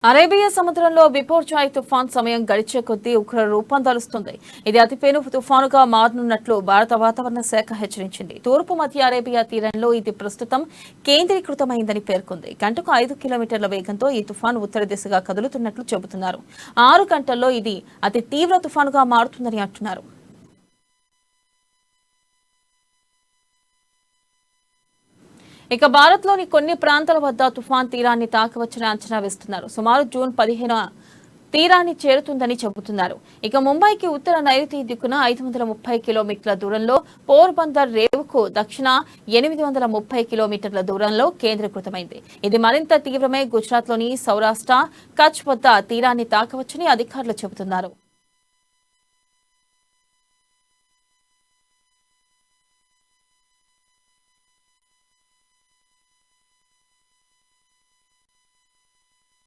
Arabia సముద్రంలో బిపోర్జాయ్ తుఫాన్ సమయం గడిచే కొద్దీ ఉగ్ర రూపం దాలుస్తుంది. ఇది అతి పెను తుఫానుగా మారనున్నట్లు భారత వాతావరణ శాఖ హెచ్చరించింది. తూర్పు మధ్య అరేబియా తీరంలో ఇది ప్రస్తుతం కేంద్రీకృతమైందని పేర్కొంది. గంటకు 5 కిలోమీటర్ల వేగంతో ఈ తుఫాను ఉత్తర దిశగా కదులుతున్నట్లు చెబుతున్నారు. 6 గంటల్లో ఇది అతి తీవ్ర తుఫానుగా మారుతుందని అంటున్నారు. ఇక భారత్లోని కొన్ని ప్రాంతాల వద్ద తుఫాన్ తీరాన్ని తాకవచ్చని అంచనా వేస్తున్నారు. సుమారు జూన్ 15న తీరాన్ని చేరుతుందని చెబుతున్నారు. ఇక ముంబైకి ఉత్తర నైరుతి దిక్కున 530 కిలోమీటర్ల దూరంలో, పోర్బందర్ రేవుకు దక్షిణ 830 కిలోమీటర్ల దూరంలో కేంద్రీకృతమైంది. ఇది మరింత తీవ్రమై గుజరాత్లోని సౌరాష్ట్ర, కచ్ వద్ద తీరాన్ని తాకవచ్చని అధికారులు చెబుతున్నారు.